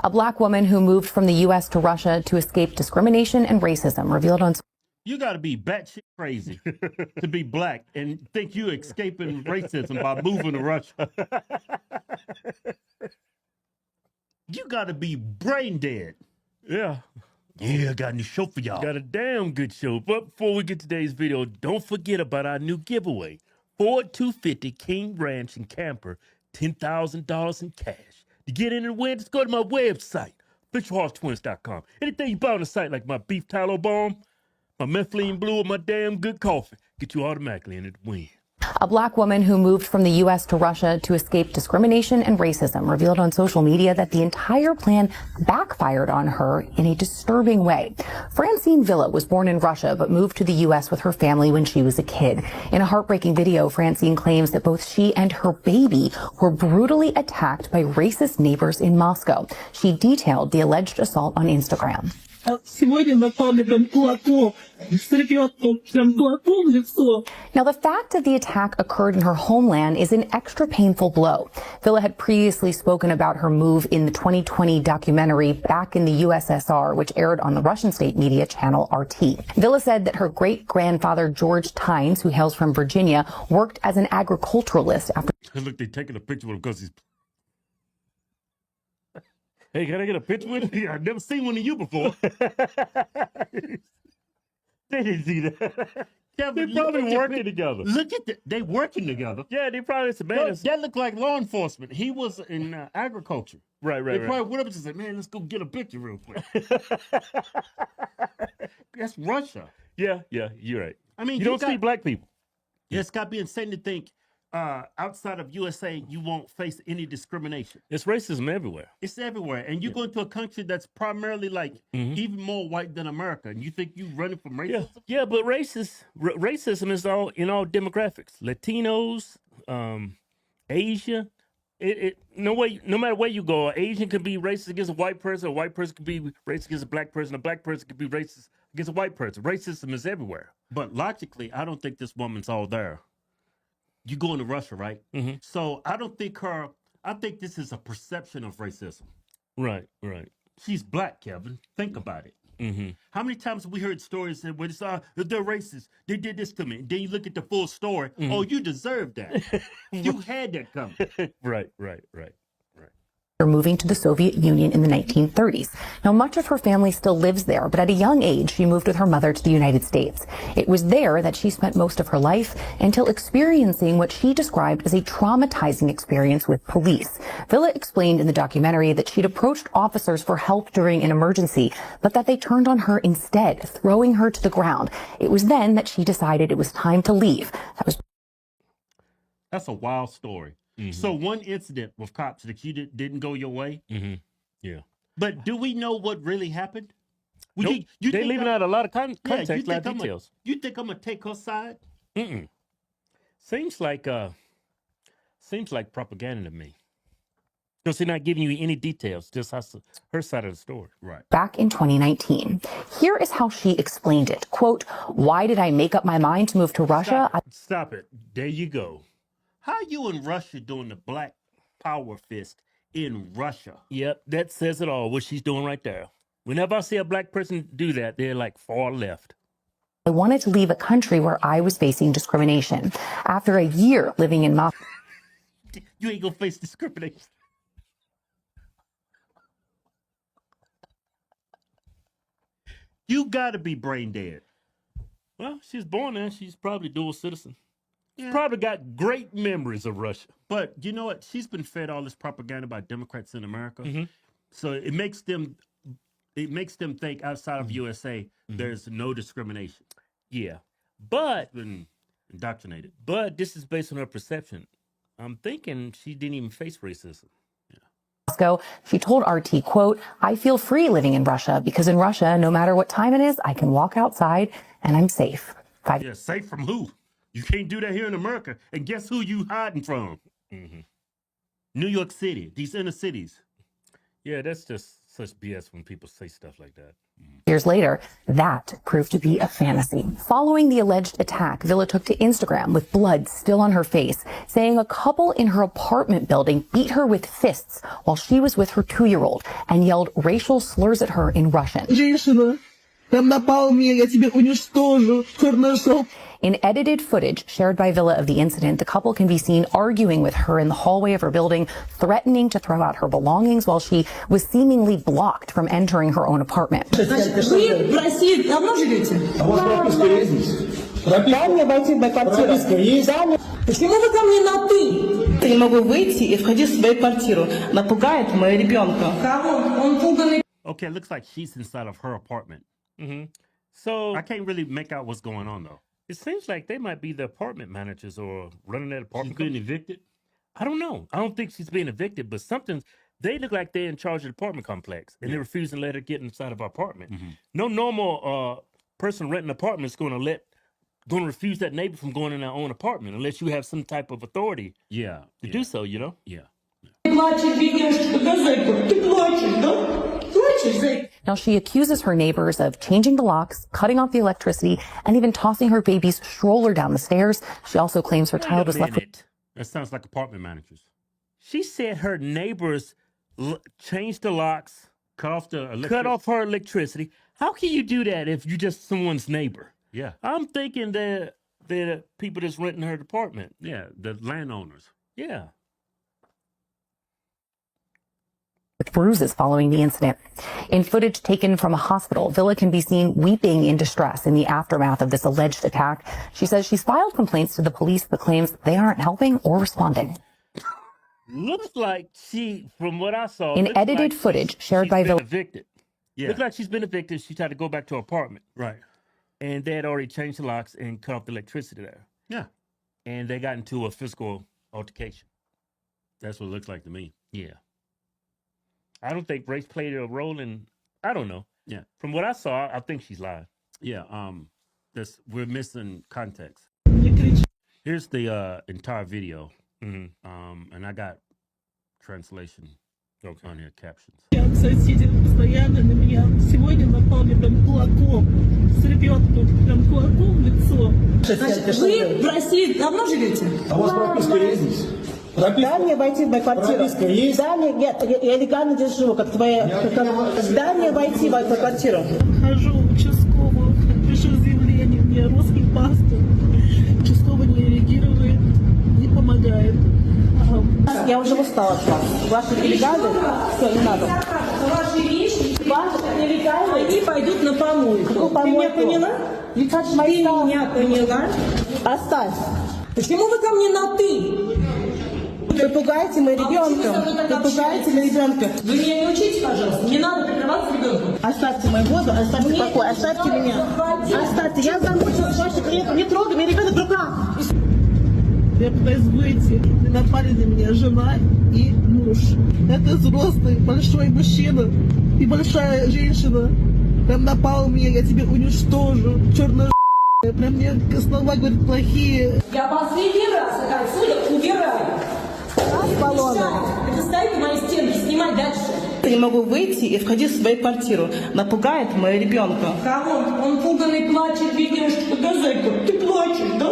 A black woman who moved from the U.S. to Russia to escape discrimination and racism revealed on. You got to be batshit crazy to be black and think you're escaping racism by moving to Russia. You got to be brain dead. Yeah. Yeah, I got a new show for y'all. Got a damn good show. But before we get to today's video, don't forget about our new giveaway. Ford 250 King Ranch and Camper, $10,000 in cash. To get in and win, just go to my website, FisherHorseTwins.com. Anything you buy on the site, like my beef tallow balm, my methylene blue, or my damn good coffee, get you automatically in it to win. A black woman who moved from the U.S. to Russia to escape discrimination and racism revealed on social media that the entire plan backfired on her in a disturbing way. Francine Villa was born in Russia but moved to the U.S. with her family when she was a kid. In a heartbreaking video, Francine claims that both she and her baby were brutally attacked by racist neighbors in Moscow. She detailed the alleged assault on Instagram. Now, the fact that the attack occurred in her homeland is an extra painful blow. Villa had previously spoken about her move in the 2020 documentary Back in the USSR, which aired on the Russian state media channel RT. Villa said that her great-grandfather George Tynes, who hails from Virginia, worked as an agriculturalist after... Look, they're taking a picture with him because he's... Hey, can I get a picture with you? I've never seen one of you before. They didn't see that. Kevin, They're probably working together. Look at that. They working together. Yeah, they probably some Look, that looked like law enforcement. He was in agriculture. Right. They probably went up and said, man, let's go get a picture real quick. That's Russia. Yeah, you're right. I mean, you don't see black people. It's got to be insane to think outside of USA, you won't face any discrimination. It's racism everywhere. It's everywhere. And you go into a country that's primarily like even more white than America, and you think you running from racism? Yeah, but racism is all in all demographics. Latinos, Asia. No matter where you go, an Asian could be racist against a white person could be racist against a black person could be racist against a white person. Racism is everywhere. But logically, I don't think this woman's all there. You going to Russia, right? So I don't think I think this is a perception of racism. Right. She's black, Kevin. Think about it. How many times have we heard stories that when it's they're racist, they did this to me. Then you look at the full story. Oh, you deserve that. You had that coming. Right. moving to the Soviet Union in the 1930s. Now, much of her family still lives there, but at a young age, she moved with her mother to the United States. It was there that she spent most of her life until experiencing what she described as a traumatizing experience with police. Villa explained in the documentary that she'd approached officers for help during an emergency, but that they turned on her instead, throwing her to the ground. It was then that she decided it was time to leave. That's a wild story. So one incident with cops that you didn't go your way. Yeah. But do we know what really happened? Nope. They're leaving out a lot of context, a lot of details. You think I'm going to take her side? Seems like propaganda to me. Because they're not giving you any details, just her side of the story. Right. Back in 2019. Here is how she explained it. Quote, "Why did I make up my mind to move to Russia?" Stop it. There you go. How you in Russia doing the black power fist in Russia? Yep, that says it all, what she's doing right there. Whenever I see a black person do that, they're like far left. I wanted to leave a country where I was facing discrimination. After a year living in Moscow. You ain't gonna face discrimination. You gotta be brain dead. Well, she's born there. She's probably dual citizen. She's probably got great memories of Russia. But you know what? She's been fed all this propaganda by Democrats in America. So it makes them think outside of USA there's no discrimination. Yeah. But been indoctrinated. But this is based on her perception. I'm thinking she didn't even face racism. Moscow, she told RT, quote, "I feel free living in Russia because in Russia, no matter what time it is, I can walk outside and I'm safe." Yeah, safe from who? You can't do that here in America. And guess who you hiding from? New York City, these inner cities. Yeah, that's just such BS when people say stuff like that. Years later, that proved to be a fantasy. Following the alleged attack, Villa took to Instagram with blood still on her face, saying a couple in her apartment building beat her with fists while she was with her 2-year-old and yelled racial slurs at her in Russian. In edited footage shared by Villa of the incident, the couple can be seen arguing with her in the hallway of her building, threatening to throw out her belongings while she was seemingly blocked from entering her own apartment. Вы в России давно живете? Дай мне войти в мою квартиру. Почему вы ко мне на «ты»? Я не могу выйти и входить в свою квартиру. Напугает моего ребенка. Кого? Он пуганный. Okay, it looks like she's inside of her apartment. So I can't really make out what's going on though. it seems like they might be the apartment managers or running that She's apartment. been evicted. I don't know. I don't think she's being evicted, but they look like they're in charge of the apartment complex and they're refusing to let her get inside of our apartment. No normal person renting an apartment is going to refuse that neighbor from going in their own apartment unless you have some type of authority Yeah. to do so, you know? Yeah. Ты плачешь, бегаешь, как зайка. Ты плачешь, да? Плачешь, зайка. Now, she accuses her neighbors of changing the locks, cutting off the electricity, and even tossing her baby's stroller down the stairs. She also claims her child Wait was a left with minute. That sounds like apartment managers. She said her neighbors changed the locks, Cut off the electric. cut off her electricity. How can you do that if you're just someone's neighbor? Yeah. I'm thinking that they're people that's renting her apartment. Yeah. The landowners. Yeah. with bruises following the incident. In footage taken from a hospital, Villa can be seen weeping in distress in the aftermath of this alleged attack. She says she's filed complaints to the police but claims they aren't helping or responding. Looks like from what I saw, In looks edited like footage shared she's by been Villa. evicted. Yeah. Looks like she's been evicted. She tried to go back to her apartment. Right. And they had already changed the locks and cut off the electricity there. Yeah. And they got into a physical altercation. That's what it looks like to me. Yeah. I don't think race played a role in, I don't know. Yeah. From what I saw, I think she's lying. Yeah. We're missing context. Here's the entire video. And I got translation on here, captions. Соседи постоянно на меня. Сегодня напал мне прям кулаком. С ребенком. Прям кулаком в лицо. Значит, вы в России давно живете? А у вас прописка есть здесь? Дай мне войти в мою квартиру. Прописка есть? Дай мне, нет, я легально здесь живу, как твоя. Дай мне войти в мою квартиру. Хожу в участковую, пишу заявление, мне русский паспорт. Участковый не реагирует, не помогает. Я уже устала от вас. Ваши делегаты, все, не надо. Ваши вещи, Ваши нелегальные. они пойдут на помойку. Какую Ты меня помойку? поняла? You touch my Ты stuff. меня поняла? Оставь. Почему вы ко мне на «ты»? Вы пугаете моего ребенка. Вы пугаете моего ребенка. Вы меня не учите, пожалуйста. Не надо прикрываться ребенком. Оставьте мою воду, оставьте в покое, оставьте меня. Оставьте, я замучилась ваших клиентов. Не трогай, меня ребенок в руках. Я пытаюсь выйти. И напали на меня жена и муж. Это взрослый, большой мужчина и большая женщина. Прям напал меня, я тебя уничтожу. Черная прям мне слова говорят плохие. Я последний раз отсюда убираю. Баллоны. Это ставить на мои стенки, снимать дальше. Я не могу выйти и входить в свою квартиру. Напугает моего ребенка. Кого? Он пуганный, плачет, бегаешь, как зайка. Ты плачешь, да?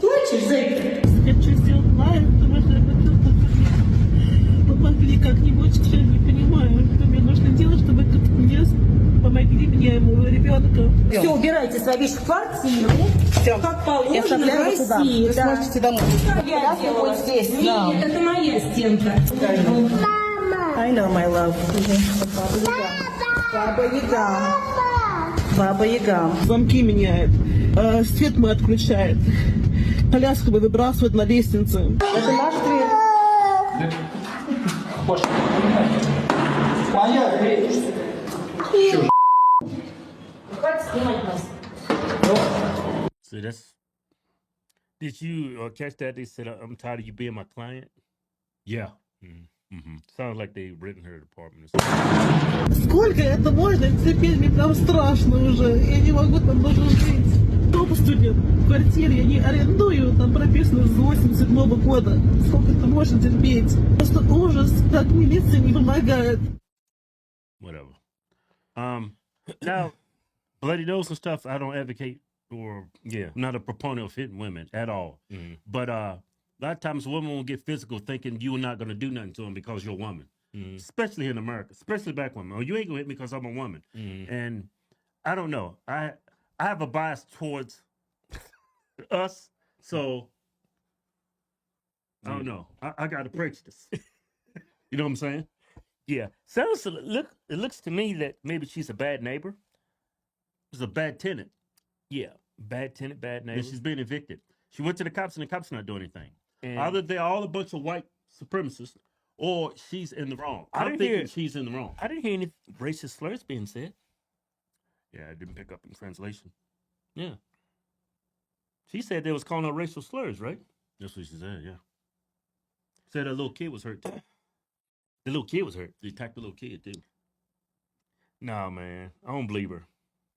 Плачешь, зайка? Хочу сделать лайк, потому что я хочу помогли как-нибудь, я не понимаю, что мне нужно делать, чтобы мне помогли мне и моего ребенка. Все, убирайте свои вещи в квартиру. Все. Как Я положено в оставляю сюда. России. Вы Да. сможете домой. Я Я делала. вот здесь. Нет, это моя стенка. I know, my love. Баба Яга. Баба Яга. Замки меняет, свет мы отключает, коляску выбрасывает на лестнице. Это наш дверь. Моя дверь. Хватит снимать нас. So Did you catch that? They said, I'm tired of you being my client. yeah. Sounds like they written her apartment. Сколько это можно терпеть? Мне прям страшно уже. Я не могу там даже жить. Топ студент в квартире я не арендую, там прописано с 87-го года. Сколько это можно терпеть? Просто ужас, как милиция не помогает. Whatever. Now, bloody nose and stuff, I don't advocate or I'm not a proponent of hitting women at all. But a lot of times women will get physical thinking you're not going to do nothing to them because you're a woman. Especially in America, especially black women. Oh, you ain't going to hit me because I'm a woman. And I don't know. I have a bias towards us, so I don't know. I got a prejudice. You know what I'm saying? Yeah. It looks to me that maybe she's a bad neighbor. She's a bad tenant. Yeah. Bad tenant, bad neighbor. And she's being evicted. She went to the cops and the cops not doing anything. And Either they're all a bunch of white supremacists or she's in the wrong. I'm thinking she's in the wrong. I didn't hear any racist slurs being said. Yeah, I didn't pick up in translation. Yeah. She said they was calling her racial slurs, right? That's what she said, yeah. Said that little kid was hurt too. The little kid was hurt. They attacked the little kid too. Nah, man. I don't believe her.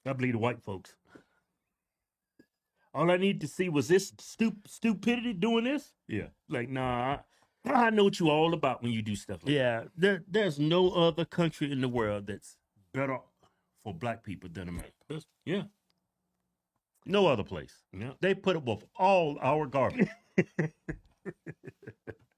I believe the white folks. All I need to see was this stupidity doing this. Yeah. Like, nah, I know what you all about when you do stuff like Yeah, there's no other country in the world that's better for black people than America. Yeah. No other place. Yeah. They put up with all our garbage.